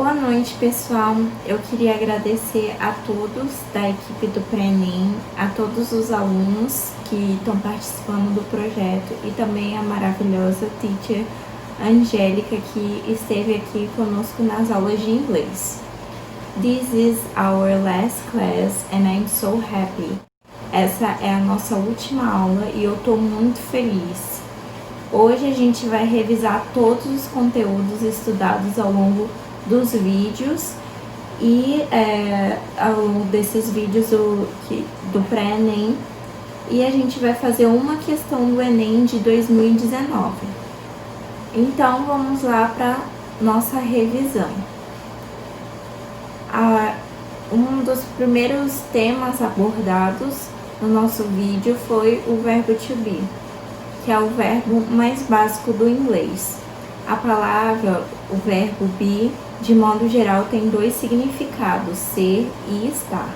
Boa noite, pessoal. Eu queria agradecer a todos da equipe do Pré-ENEM, a todos os alunos que estão participando do projeto e também a maravilhosa teacher Angélica, que esteve aqui conosco nas aulas de inglês. This is our last class and I'm so happy. Essa é a nossa última aula e eu estou muito feliz. Hoje a gente vai revisar todos os conteúdos estudados ao longo dos vídeos e ao longo desses vídeos do pré-ENEM, e a gente vai fazer uma questão do ENEM de 2019. Então vamos lá para nossa revisão. Um dos primeiros temas abordados no nosso vídeo foi o verbo to be, que é o verbo mais básico do inglês. A palavra, o verbo be, de modo geral, tem dois significados, ser e estar.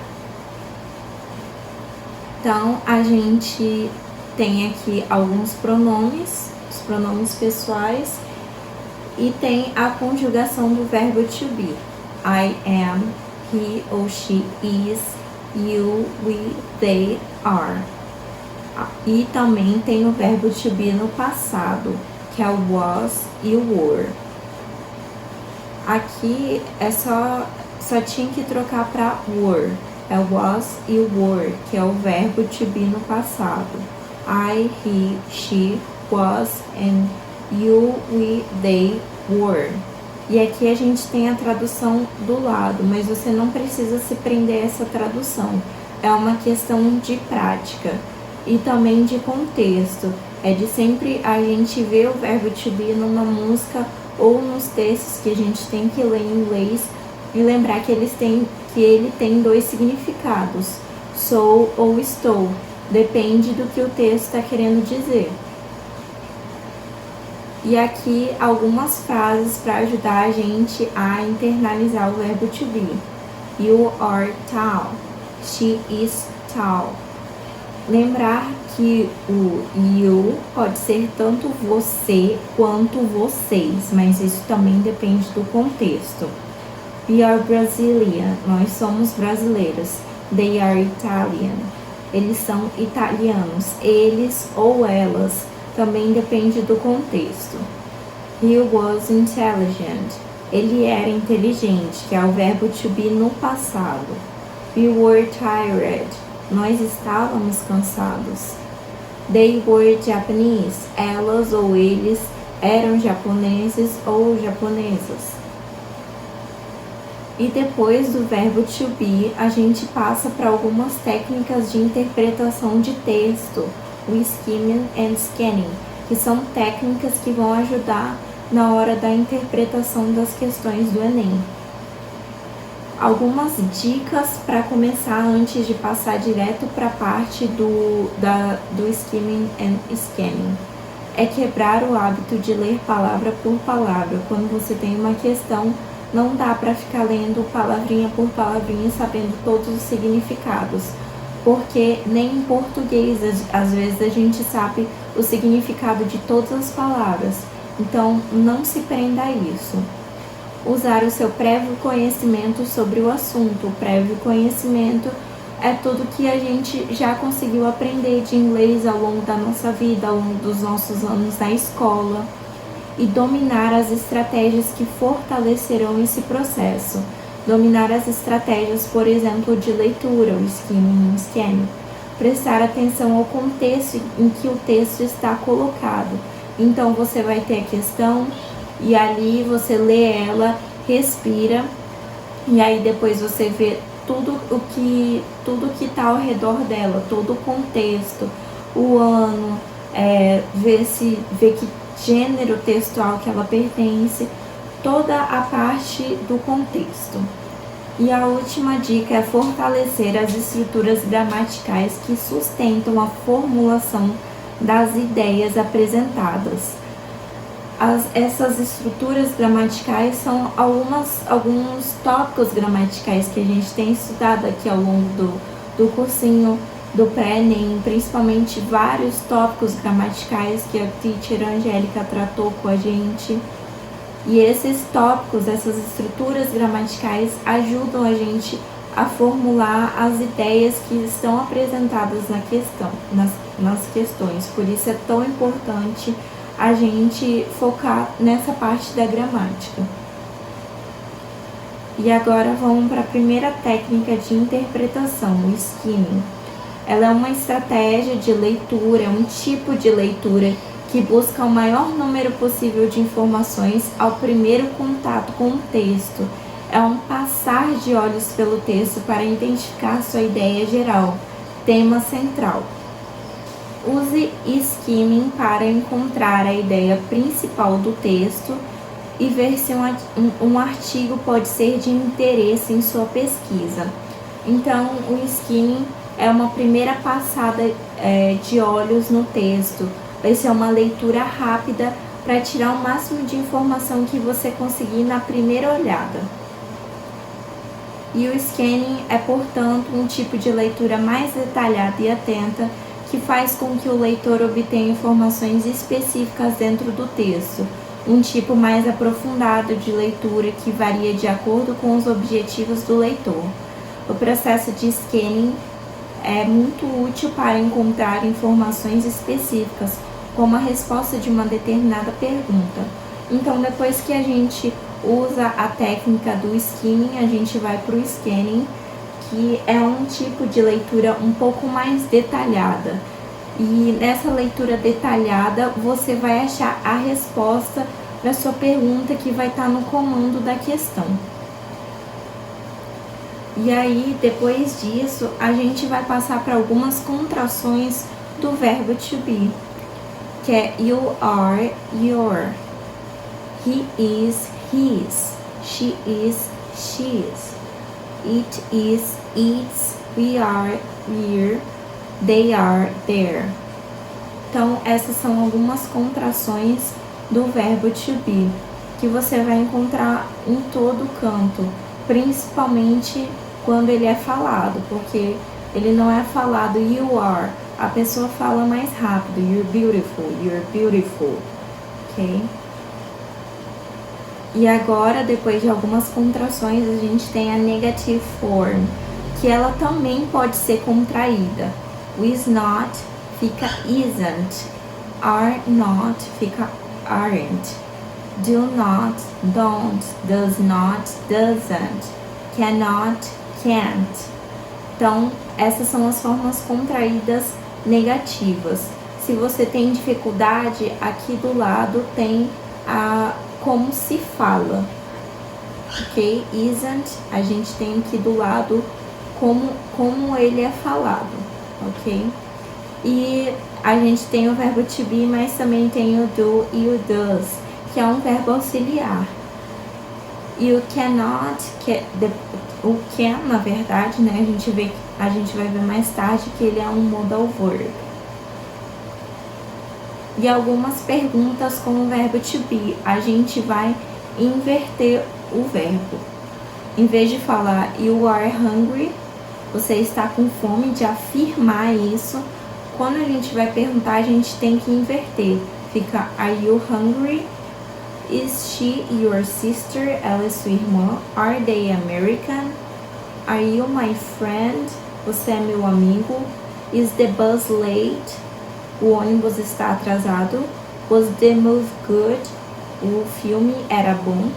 Então, a gente tem aqui alguns pronomes, os pronomes pessoais, e tem a conjugação do verbo to be. I am, he ou she is, you, we, they are. E também tem o verbo to be no passado, que é o was e o were. Aqui é só tinha que trocar para were. É o was e o were, que é o verbo to be no passado. I, he, she, was, and you, we, they, were. E aqui a gente tem a tradução do lado, mas você não precisa se prender a essa tradução. É uma questão de prática e também de contexto. É de sempre a gente ver o verbo to be numa música ou nos textos que a gente tem que ler em inglês e lembrar que ele tem dois significados, sou ou estou, depende do que o texto está querendo dizer. E aqui algumas frases para ajudar a gente a internalizar o verbo to be. You are tall. She is tall. Lembrar que o you pode ser tanto você quanto vocês, mas isso também depende do contexto. We are Brazilian. Nós somos brasileiros. They are Italian. Eles são italianos. Eles ou elas também depende do contexto. He was intelligent. Ele era inteligente, que é o verbo to be no passado. We were tired. Nós estávamos cansados. They were Japanese. Elas ou eles eram japoneses ou japonesas. E depois do verbo to be, a gente passa para algumas técnicas de interpretação de texto, o skimming and scanning, que são técnicas que vão ajudar na hora da interpretação das questões do ENEM. Algumas dicas para começar antes de passar direto para a parte do skimming and scanning. É quebrar o hábito de ler palavra por palavra. Quando você tem uma questão, não dá para ficar lendo palavrinha por palavrinha sabendo todos os significados, porque nem em português às vezes a gente sabe o significado de todas as palavras. Então, não se prenda a isso. Usar o seu prévio conhecimento sobre o assunto. O prévio conhecimento é tudo que a gente já conseguiu aprender de inglês ao longo da nossa vida, ao longo dos nossos anos na escola, e dominar as estratégias que fortalecerão esse processo. Dominar as estratégias, por exemplo, de leitura, o skimming e o scanning. Prestar atenção ao contexto em que o texto está colocado. Então, você vai ter a questão e ali você lê ela, respira, e aí depois você vê tudo que está ao redor dela, todo o contexto, o ano, vê que gênero textual que ela pertence, toda a parte do contexto. E a última dica é fortalecer as estruturas gramaticais que sustentam a formulação das ideias apresentadas. Essas estruturas gramaticais são alguns tópicos gramaticais que a gente tem estudado aqui ao longo do cursinho do pré-ENEM, principalmente vários tópicos gramaticais que a teacher Angélica tratou com a gente. E esses tópicos, essas estruturas gramaticais ajudam a gente a formular as ideias que estão apresentadas na questão, nas questões. Por isso é tão importante a gente focar nessa parte da gramática. E agora vamos para a primeira técnica de interpretação, o skimming. Ela é uma estratégia de leitura, é um tipo de leitura que busca o maior número possível de informações ao primeiro contato com o texto. É um passar de olhos pelo texto para identificar sua ideia geral, tema central. Use skimming para encontrar a ideia principal do texto e ver se um artigo pode ser de interesse em sua pesquisa. Então, o skimming é uma primeira passada de olhos no texto. Vai ser uma leitura rápida para tirar o máximo de informação que você conseguir na primeira olhada. E o scanning é, portanto, um tipo de leitura mais detalhada e atenta que faz com que o leitor obtenha informações específicas dentro do texto. Um tipo mais aprofundado de leitura que varia de acordo com os objetivos do leitor. O processo de scanning é muito útil para encontrar informações específicas, como a resposta de uma determinada pergunta. Então, depois que a gente usa a técnica do skimming, a gente vai para o scanning, que é um tipo de leitura um pouco mais detalhada. E nessa leitura detalhada, você vai achar a resposta para sua pergunta que vai estar no comando da questão. E aí, depois disso, a gente vai passar para algumas contrações do verbo to be, que é you are, your, he is, his, she is, she's, it is, its, we are, we're, they are, there. Então, essas são algumas contrações do verbo to be, que você vai encontrar em todo canto, principalmente quando ele é falado, porque ele não é falado you are, a pessoa fala mais rápido, you're beautiful, ok? E agora, depois de algumas contrações, a gente tem a negative form, que ela também pode ser contraída. Is not fica isn't, are not fica aren't, do not, don't, does not, doesn't, cannot, can't. Então, essas são as formas contraídas negativas. Se você tem dificuldade, aqui do lado tem a como se fala, ok? Isn't, a gente tem aqui do lado como ele é falado, ok? E a gente tem o verbo to be, mas também tem o do e o does, que é um verbo auxiliar. E o cannot, o can, na verdade, né, a gente vai ver mais tarde que ele é um modal verb. E algumas perguntas com o verbo to be, a gente vai inverter o verbo. Em vez de falar you are hungry, você está com fome, de afirmar isso, quando a gente vai perguntar, a gente tem que inverter. Fica are you hungry? Is she your sister? Ela é sua irmã? Are they American? Are you my friend? Você é meu amigo? Is the bus late? O ônibus está atrasado? Was the movie good? O filme era bom?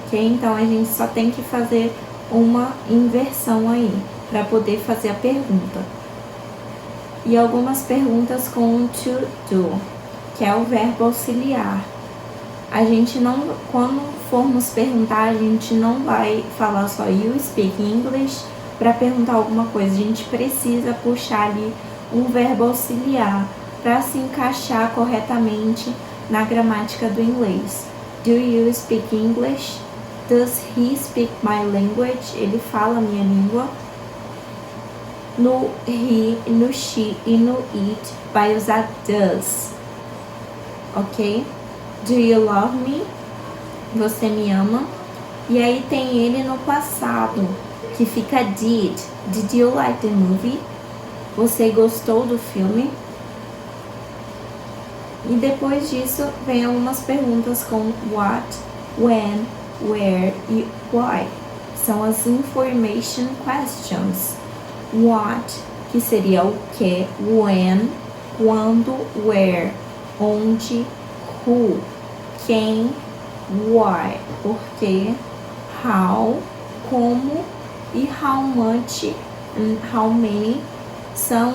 Ok? Então a gente só tem que fazer uma inversão aí para poder fazer a pergunta. E algumas perguntas com to do, que é o verbo auxiliar. A gente não, quando formos perguntar, a gente não vai falar só you speak English para perguntar alguma coisa. A gente precisa puxar ali um verbo auxiliar para se encaixar corretamente na gramática do inglês. Do you speak English? Does he speak my language? Ele fala a minha língua. No he, no she e no it vai usar does, ok? Do you love me? Você me ama? E aí tem ele no passado, que fica did. Did you like the movie? Você gostou do filme? E depois disso, vem algumas perguntas com what, when, where e why. São as information questions. What, que seria o que, when, quando, where, onde, who, quem, why, por quê, how, como e how much and how many são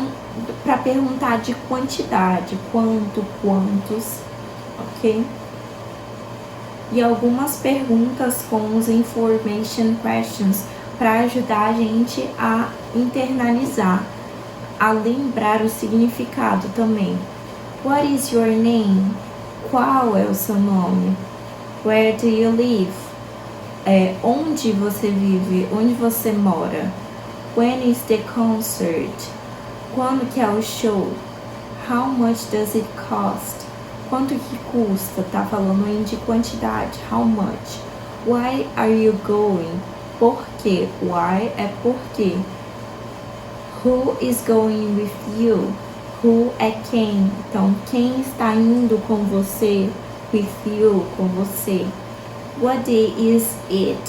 para perguntar de quantidade, quanto, quantos, ok? E algumas perguntas com os information questions para ajudar a gente a internalizar, a lembrar o significado também. What is your name? Qual é o seu nome? Where do you live? Onde você vive? Onde você mora? When is the concert? Quando que é o show? How much does it cost? Quanto que custa? Tá falando aí de quantidade. How much? Why are you going? Por quê? Why é por quê. Who is going with you? Who é quem? Então, quem está indo com você? With you, com você. What day is it?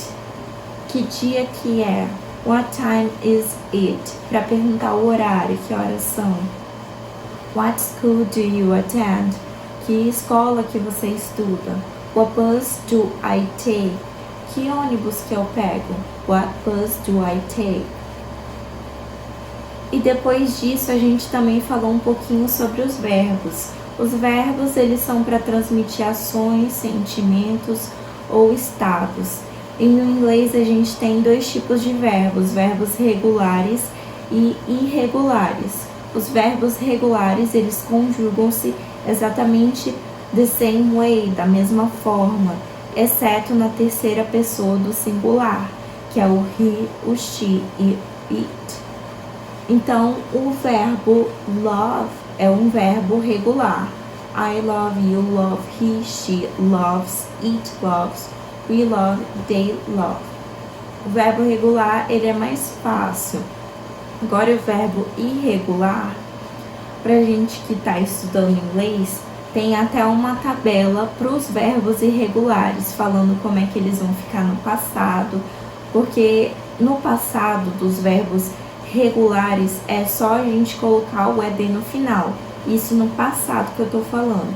Que dia que é? What time is it? Para perguntar o horário, que horas são. What school do you attend? Que escola que você estuda? What bus do I take? Que ônibus que eu pego? What bus do I take? E depois disso a gente também falou um pouquinho sobre os verbos. Os verbos, eles são para transmitir ações, sentimentos ou estados. E no inglês a gente tem dois tipos de verbos regulares e irregulares. Os verbos regulares, eles conjugam-se exatamente the same way, da mesma forma, exceto na terceira pessoa do singular, que é o he, o she e it. Então, o verbo love é um verbo regular. I love you, love, he, she, loves, it, loves, we love, they love. O verbo regular, ele é mais fácil. Agora, o verbo irregular, pra gente que tá estudando inglês, tem até uma tabela para os verbos irregulares, falando como é que eles vão ficar no passado, porque no passado dos verbos regulares é só a gente colocar o ED no final. Isso no passado que eu tô falando.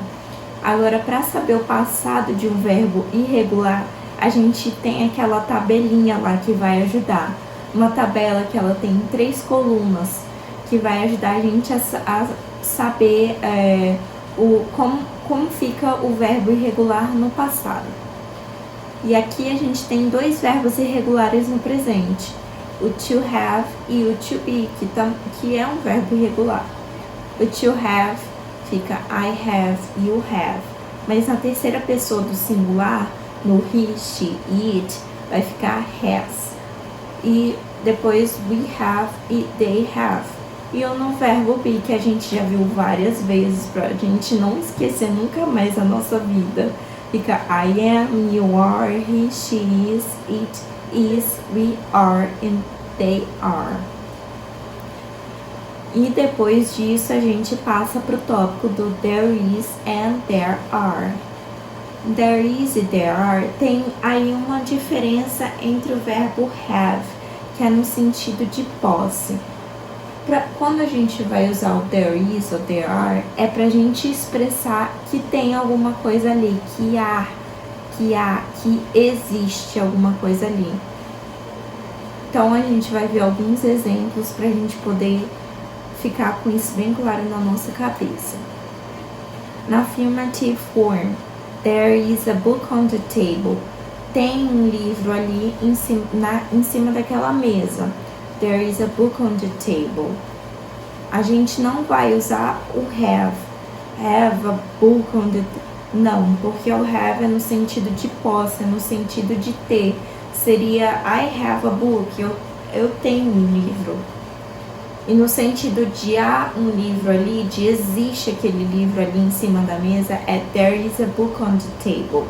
Agora, para saber o passado de um verbo irregular, a gente tem aquela tabelinha lá que vai ajudar. Uma tabela que ela tem 3 colunas, que vai ajudar a gente a saber como fica o verbo irregular no passado. E aqui a gente tem 2 verbos irregulares no presente. O to have e o to be, que é um verbo irregular. O to have fica I have, you have. Mas na terceira pessoa do singular, no he, she e it, vai ficar has. E depois we have e they have. E o no verbo be, que a gente já viu várias vezes, pra gente não esquecer nunca mais a nossa vida, fica I am, you are, he, she is, it is, we are and they are. E depois disso a gente passa para o tópico do there is and there are. There is e there are tem aí uma diferença entre o verbo have, que é no sentido de posse. Quando a gente vai usar o there is ou there are, é pra gente expressar que tem alguma coisa ali, que existe alguma coisa ali. Então a gente vai ver alguns exemplos pra gente poder ficar com isso bem claro na nossa cabeça. Na affirmative form, there is a book on the table. Tem um livro ali em cima daquela mesa. There is a book on the table. A gente não vai usar o have. Have a book on the table. Não, porque o have é no sentido de posse, é no sentido de ter. Seria I have a book, eu tenho um livro. E no sentido de há um livro ali, de existe aquele livro ali em cima da mesa, é there is a book on the table.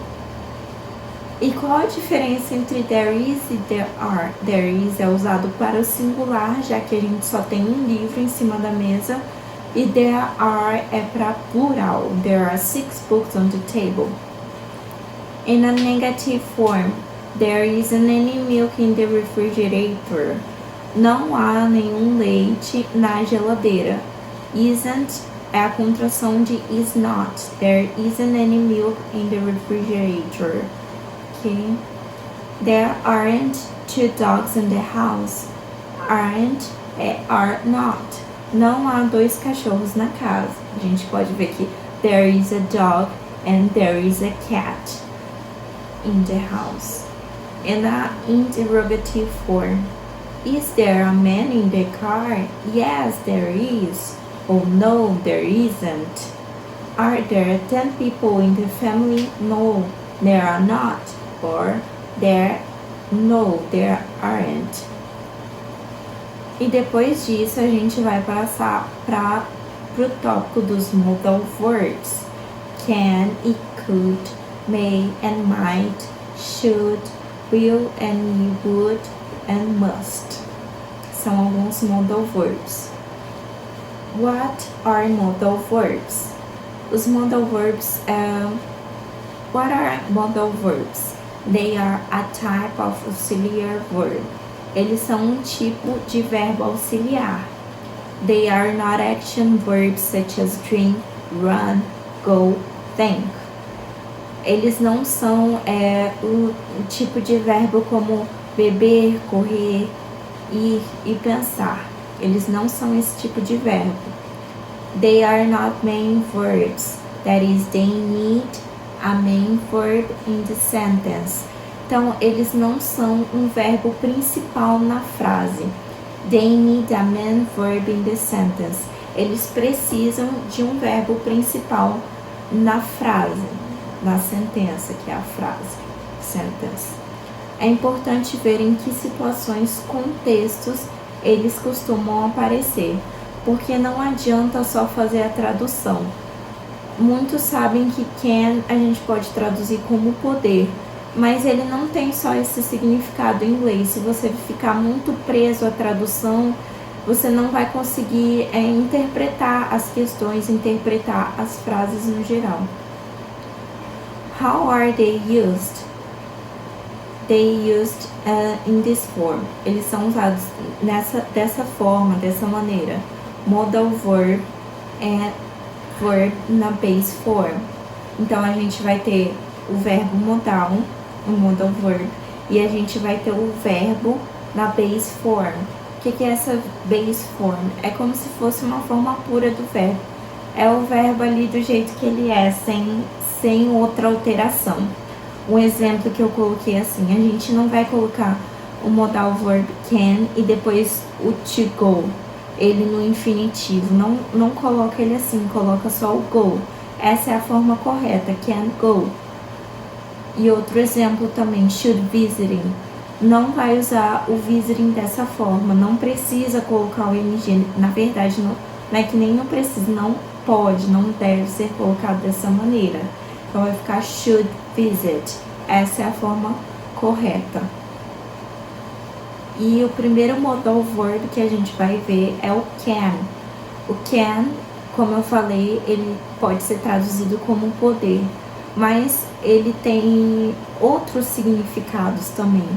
E qual a diferença entre there is e there are? There is é usado para o singular, já que a gente só tem um livro em cima da mesa. E there are é para plural. There are 6 books on the table. In a negative form, there isn't any milk in the refrigerator. Não há nenhum leite na geladeira. Isn't é a contração de is not. There isn't any milk in the refrigerator. Okay. There aren't 2 dogs in the house. Aren't é are not. Não há 2 cachorros na casa. A gente pode ver que there is a dog and there is a cat in the house. In a interrogative form, is there a man in the car? Yes, there is. Oh no, there isn't. Are there 10 people in the family? No, there are not. Or no, there aren't. E depois disso a gente vai passar pro tópico dos modal verbs. Can e could, may and might, should, will and would and must. São alguns modal verbs. What are modal verbs? Os modal verbs, what are modal verbs? They are a type of auxiliary verb. Eles são um tipo de verbo auxiliar. They are not action verbs such as drink, run, go, think. Eles não são o tipo de verbo como beber, correr, ir e pensar. Eles não são esse tipo de verbo. They are not main verbs. That is, they need a main verb in the sentence. Então, eles não são um verbo principal na frase. They need a main verb in the sentence. Eles precisam de um verbo principal na frase, na sentença, que é a frase, sentence. É importante ver em que situações, contextos, eles costumam aparecer, porque não adianta só fazer a tradução. Muitos sabem que can a gente pode traduzir como poder, mas ele não tem só esse significado em inglês. Se você ficar muito preso à tradução, você não vai conseguir interpretar as questões, interpretar as frases no geral. How are they used? They used in this form. Eles são usados dessa forma, dessa maneira. Modal verb and verb na base form. Então a gente vai ter o verbo modal, o modal verb, e a gente vai ter o verbo na base form. O que é essa base form? É como se fosse uma forma pura do verbo. É o verbo ali do jeito que ele é, sem outra alteração. Um exemplo que eu coloquei assim, a gente não vai colocar o modal verb can e depois o to go, ele no infinitivo. Não coloca ele assim, coloca só o go. Essa é a forma correta, can go. E outro exemplo também, should visiting. Não vai usar o visiting dessa forma, não precisa colocar o ing. Na verdade, não é que nem não precisa, não pode, não deve ser colocado dessa maneira. Então vai ficar should visit. Essa é a forma correta. E o primeiro modal verb que a gente vai ver é o can. O can, como eu falei, ele pode ser traduzido como poder, mas ele tem outros significados também.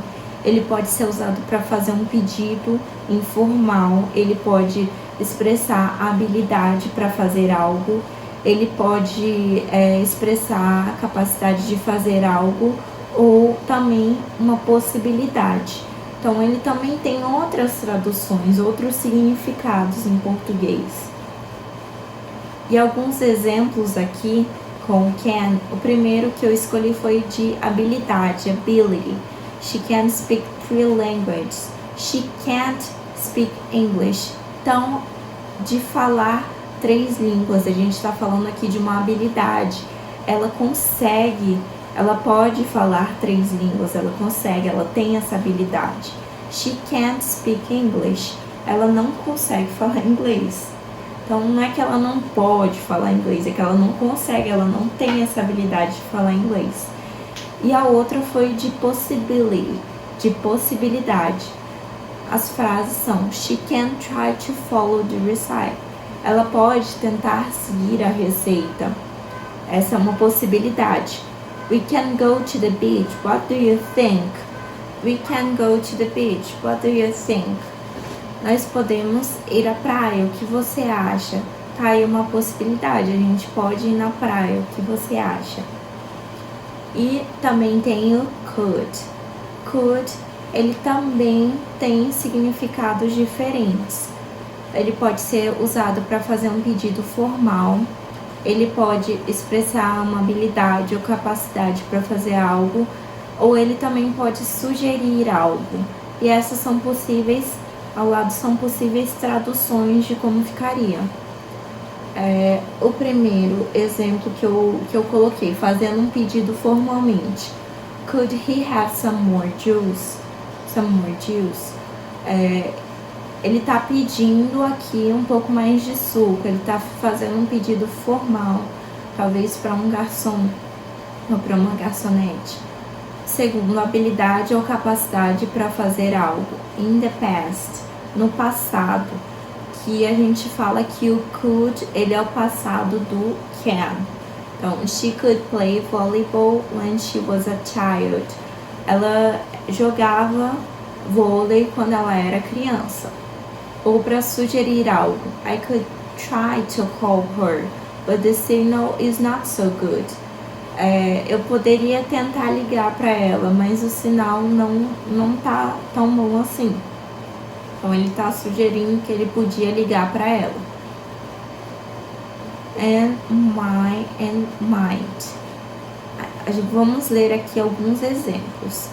Ele pode ser usado para fazer um pedido informal, ele pode expressar a habilidade para fazer algo, ele pode expressar a capacidade de fazer algo ou também uma possibilidade. Então, ele também tem outras traduções, outros significados em português. E alguns exemplos aqui com can. O primeiro que eu escolhi foi de habilidade, ability. She can speak 3 languages. She can't speak English. Então, de falar 3 línguas, a gente está falando aqui de uma habilidade. Ela consegue, ela pode falar 3 línguas, ela consegue, ela tem essa habilidade. She can't speak English. Ela não consegue falar inglês. Então, não é que ela não pode falar inglês, é que ela não consegue, ela não tem essa habilidade de falar inglês. E a outra foi de possibility, de possibilidade. As frases são: She can try to follow the recipe. ela pode tentar seguir a receita. Essa é uma possibilidade. We can go to the beach. What do you think? We can go to the beach. What do you think? Nós podemos ir à praia. O que você acha? Tá aí uma possibilidade. A gente pode ir na praia. O que você acha? E também tem o could. Could, ele também tem significados diferentes. Ele pode ser usado para fazer um pedido formal. Ele pode expressar uma habilidade ou capacidade para fazer algo, ou ele também pode sugerir algo. E essas são possíveis, ao lado são possíveis traduções de como ficaria. O primeiro exemplo que eu coloquei, fazendo um pedido formalmente. Could he have some more juice? Some more juice. Ele está pedindo aqui um pouco mais de suco, ele está fazendo um pedido formal, talvez para um garçom ou para uma garçonete. Segundo, habilidade ou capacidade para fazer algo. In the past, no passado, que a gente fala que o could, ele é o passado do can. Então, she could play volleyball when she was a child. Ela jogava vôlei quando ela era criança. Ou para sugerir algo. I could try to call her, but the signal is not so good. Eu poderia tentar ligar para ela, mas o sinal não tá tão bom assim. Então ele está sugerindo que ele podia ligar para ela. And might. Vamos ler aqui alguns exemplos.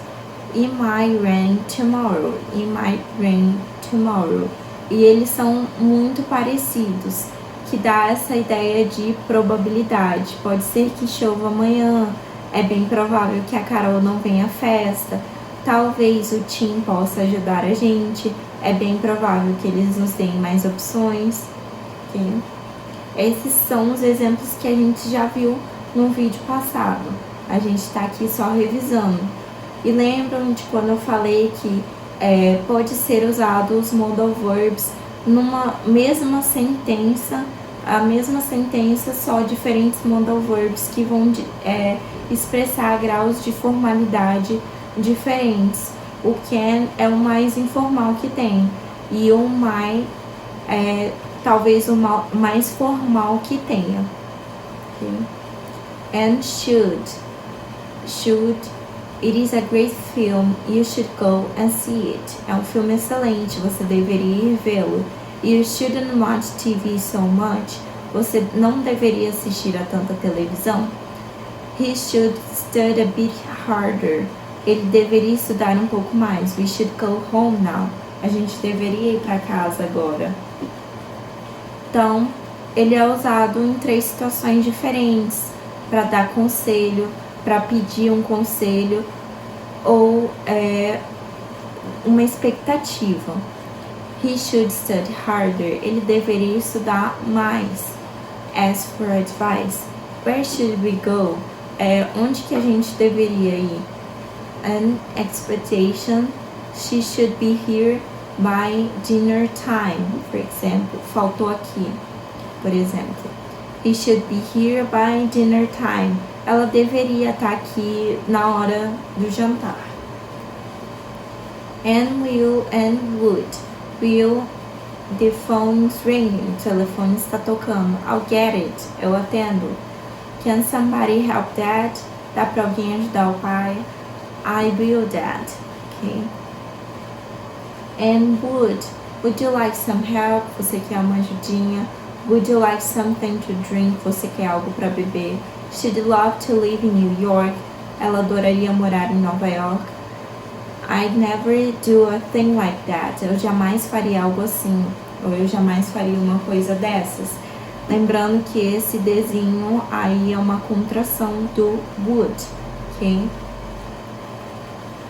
It might rain tomorrow. It might rain tomorrow. E eles são muito parecidos, que dá essa ideia de probabilidade. Pode ser que chova amanhã, é bem provável que a Carol não venha à festa, talvez o Tim possa ajudar a gente, é bem provável que eles nos deem mais opções. Okay? Esses são os exemplos que a gente já viu no vídeo passado. A gente está aqui só revisando. E lembram de quando eu falei que pode ser usado os modal verbs numa mesma sentença, a mesma sentença, só diferentes modal verbs que vão expressar graus de formalidade diferentes. O can é o mais informal que tem, e o might é talvez o mais formal que tenha. Okay? And should. It is a great film, you should go and see it. É um filme excelente, você deveria ir vê-lo. You shouldn't watch TV so much. Você não deveria assistir a tanta televisão. He should study a bit harder. Ele deveria estudar um pouco mais. We should go home now. A gente deveria ir para casa agora. Então, ele é usado em 3 situações diferentes. Para dar conselho, para pedir um conselho ou uma expectativa. He should study harder. Ele deveria estudar mais. Ask for advice. Where should we go? Onde que a gente deveria ir? An expectation. She should be here by dinner time. For example, faltou aqui. Por exemplo, he should be here by dinner time. Ela deveria estar aqui na hora do jantar. And will and would. Will, the phone's ringing. O telefone está tocando. I'll get it. Eu atendo. Can somebody help Dad? Dá para alguém ajudar o pai? I will, Dad. Okay. And would you like some help? Você quer uma ajudinha? Would you like something to drink? Você quer algo para beber? She'd love to live in New York. Ela adoraria morar em Nova York. I'd never do a thing like that. Eu jamais faria algo assim. Ou eu jamais faria uma coisa dessas. Lembrando que esse desenho aí é uma contração do would. Ok?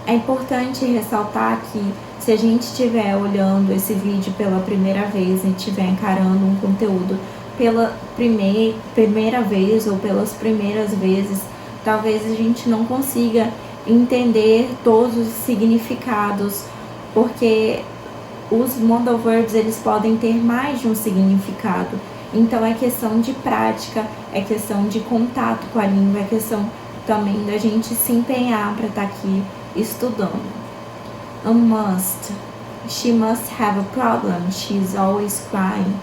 É importante ressaltar que se a gente estiver olhando esse vídeo pela primeira vez e estiver encarando um conteúdo pela primeira vez ou pelas primeiras vezes, talvez a gente não consiga entender todos os significados, porque os modal verbs, eles podem ter mais de um significado. Então é questão de prática, é questão de contato com a língua, é questão também da gente se empenhar para estar aqui estudando. A must. She must have a problem. She's always crying.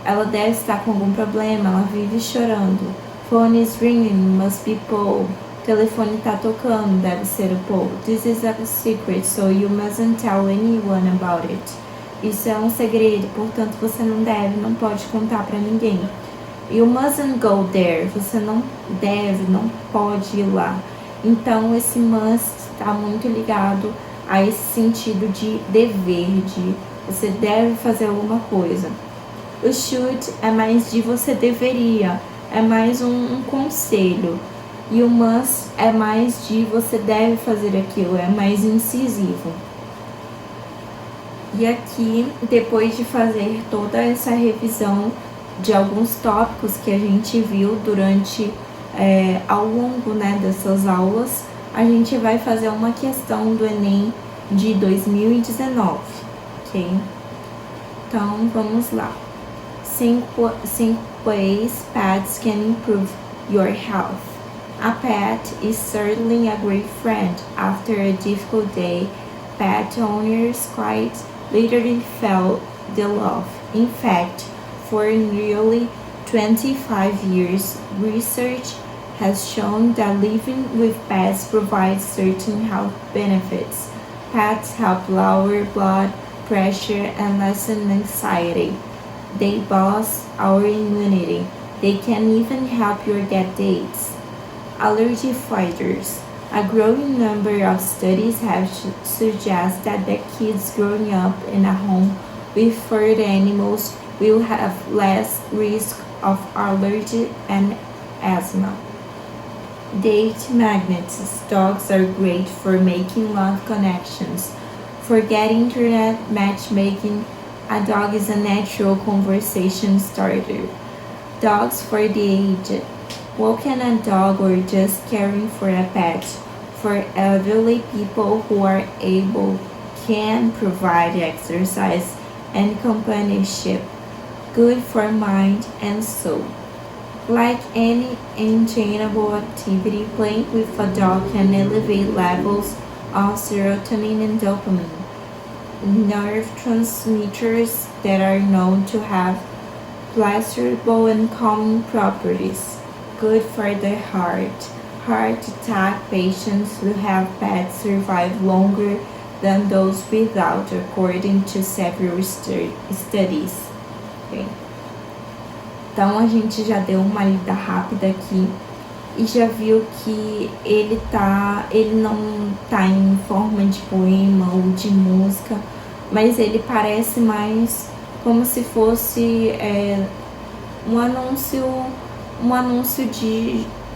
Ela deve estar com algum problema, ela vive chorando. Phone is ringing, must be Paul. O telefone está tocando, deve ser o Paul. This is a secret, so you mustn't tell anyone about it. Isso é um segredo, portanto você não pode contar para ninguém. You mustn't go there, você não deve, não pode ir lá. Então esse must está muito ligado a esse sentido de dever, de você deve fazer alguma coisa. O should é mais de você deveria, é mais um conselho. E o must é mais de você deve fazer aquilo, é mais incisivo. E aqui, depois de fazer toda essa revisão de alguns tópicos que a gente viu durante, ao longo, né, dessas aulas, a gente vai fazer uma questão do Enem de 2019, ok? Então, vamos lá. 5 ways pets can improve your health. A pet is certainly a great friend. After a difficult day, pet owners quite literally felt the love. In fact, for nearly 25 years, research has shown that living with pets provides certain health benefits. Pets help lower blood pressure and lessen anxiety. They boost our immunity. They can even help you get dates. Allergy fighters. A growing number of studies have suggested that the kids growing up in a home with furred animals will have less risk of allergy and asthma. Date magnets. Dogs are great for making love connections. Forget internet matchmaking. A dog is a natural conversation starter. Dogs for the aged. Walking a dog or just caring for a pet. For elderly people who are able can provide exercise and companionship. Good for mind and soul. Like any enjoyable activity, playing with a dog can elevate levels of serotonin and dopamine, nerve transmitters that are known to have pleasurable and calming properties. Good for the heart. Heart attack patients who have pets survive longer than those without, according to several studies. Okay. Então a gente já deu uma lida rápida aqui e já viu que ele não tá em forma de poema ou de música, mas ele parece mais como se fosse um anúncio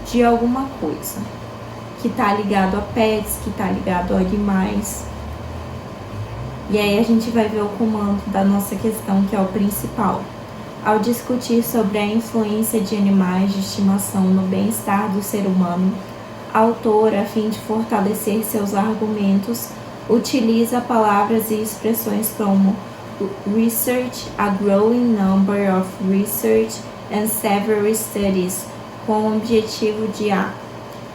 de alguma coisa que tá ligado a pets, que tá ligado a animais. E aí a gente vai ver o comando da nossa questão, que é o principal. Ao discutir sobre a influência de animais de estimação no bem-estar do ser humano, a autora, a fim de fortalecer seus argumentos, utiliza palavras e expressões como research, a growing number of research and several studies, com o objetivo de a.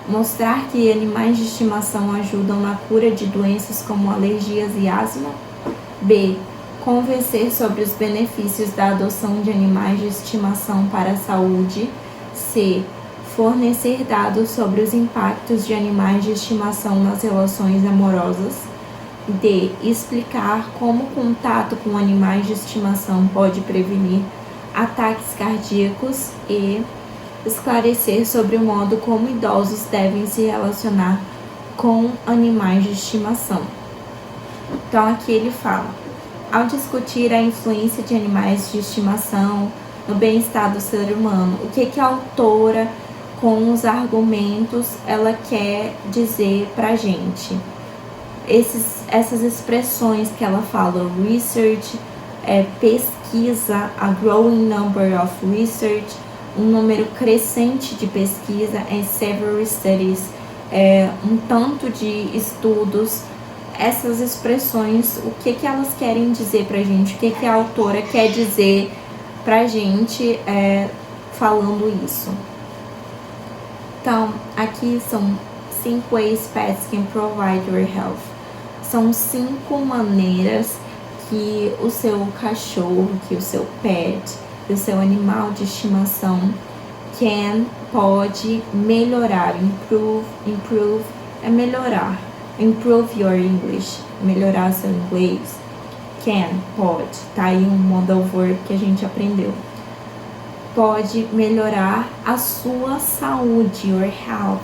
Mostrar que animais de estimação ajudam na cura de doenças como alergias e asma. B. Convencer sobre os benefícios da adoção de animais de estimação para a saúde. C. Fornecer dados sobre os impactos de animais de estimação nas relações amorosas. D. Explicar como o contato com animais de estimação pode prevenir ataques cardíacos. E. Esclarecer sobre o modo como idosos devem se relacionar com animais de estimação. Então aqui ele fala: ao discutir a influência de animais de estimação no bem-estar do ser humano, o que a autora, com os argumentos, ela quer dizer pra gente? Essas expressões que ela fala, research, pesquisa, a growing number of research, um número crescente de pesquisa, and several studies, um tanto de estudos, essas expressões, o que elas querem dizer pra gente, o que a autora quer dizer pra gente falando isso. Então, aqui são 5 ways pets can provide your health. São 5 maneiras que o seu cachorro, que o seu pet, que o seu animal de estimação pode melhorar, improve é melhorar, improve your English, melhorar seu inglês. Pode, tá aí um modal verb que a gente aprendeu. Pode melhorar a sua saúde, your health.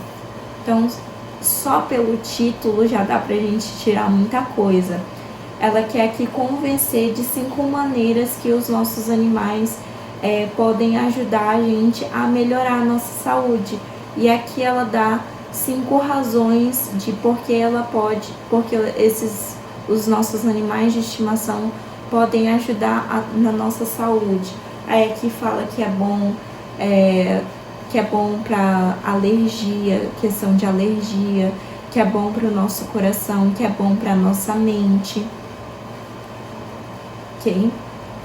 Então, só pelo título já dá pra gente tirar muita coisa. Ela quer aqui convencer de 5 maneiras que os nossos animais podem ajudar a gente a melhorar a nossa saúde. E aqui ela dá 5 razões de porque os nossos animais de estimação podem ajudar na nossa saúde. Aí aqui fala que é bom para alergia, questão de alergia, que é bom para o nosso coração, que é bom para nossa mente. Ok?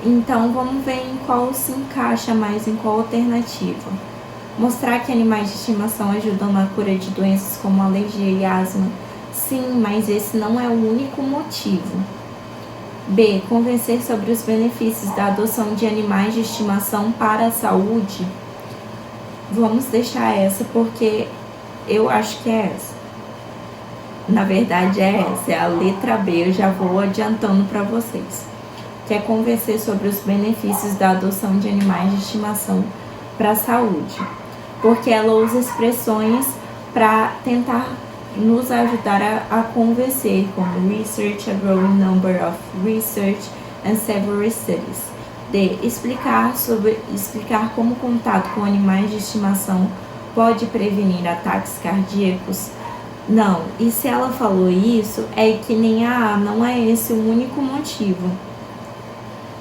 Então, vamos ver em qual se encaixa mais, em qual alternativa. Mostrar que animais de estimação ajudam na cura de doenças como alergia e asma. Sim, mas esse não é o único motivo. B. Convencer sobre os benefícios da adoção de animais de estimação para a saúde. Vamos deixar essa porque eu acho que é essa. Na verdade é essa, é a letra B, eu já vou adiantando para vocês. Que é convencer sobre os benefícios da adoção de animais de estimação para a saúde. Porque ela usa expressões para tentar nos ajudar a convencer, como research, a growing number of research and several studies. D. Explicar como o contato com animais de estimação pode prevenir ataques cardíacos. Não, e se ela falou isso, é que nem não é esse o único motivo.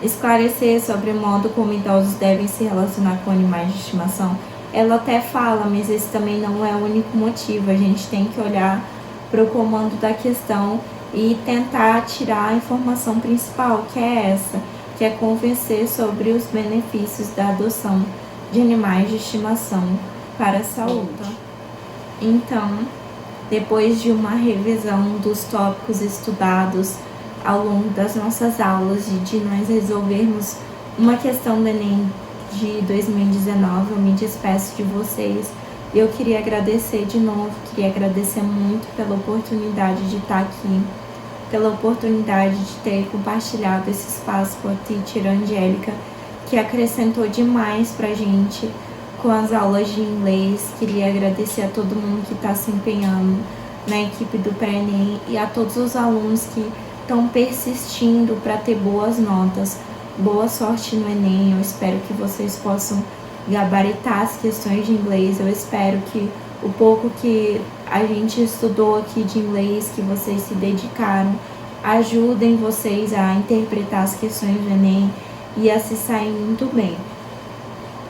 Esclarecer sobre o modo como idosos devem se relacionar com animais de estimação. Ela até fala, mas esse também não é o único motivo. A gente tem que olhar para o comando da questão e tentar tirar a informação principal, que é essa, que é convencer sobre os benefícios da adoção de animais de estimação para a saúde. Então, depois de uma revisão dos tópicos estudados ao longo das nossas aulas e de nós resolvermos uma questão do Enem de 2019, eu me despeço de vocês. Eu queria agradecer de novo, queria agradecer muito pela oportunidade de estar aqui, pela oportunidade de ter compartilhado esse espaço com a teacher Angélica, que acrescentou demais pra gente com as aulas de inglês. Queria agradecer a todo mundo que está se empenhando na equipe do Pré-ENEM e a todos os alunos que estão persistindo para ter boas notas. Boa sorte no Enem, eu espero que vocês possam gabaritar as questões de inglês. Eu espero que o pouco que a gente estudou aqui de inglês, que vocês se dedicaram, ajudem vocês a interpretar as questões do Enem e a se sair muito bem.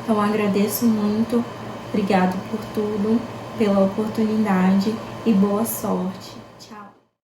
Então agradeço muito, obrigado por tudo, pela oportunidade e boa sorte.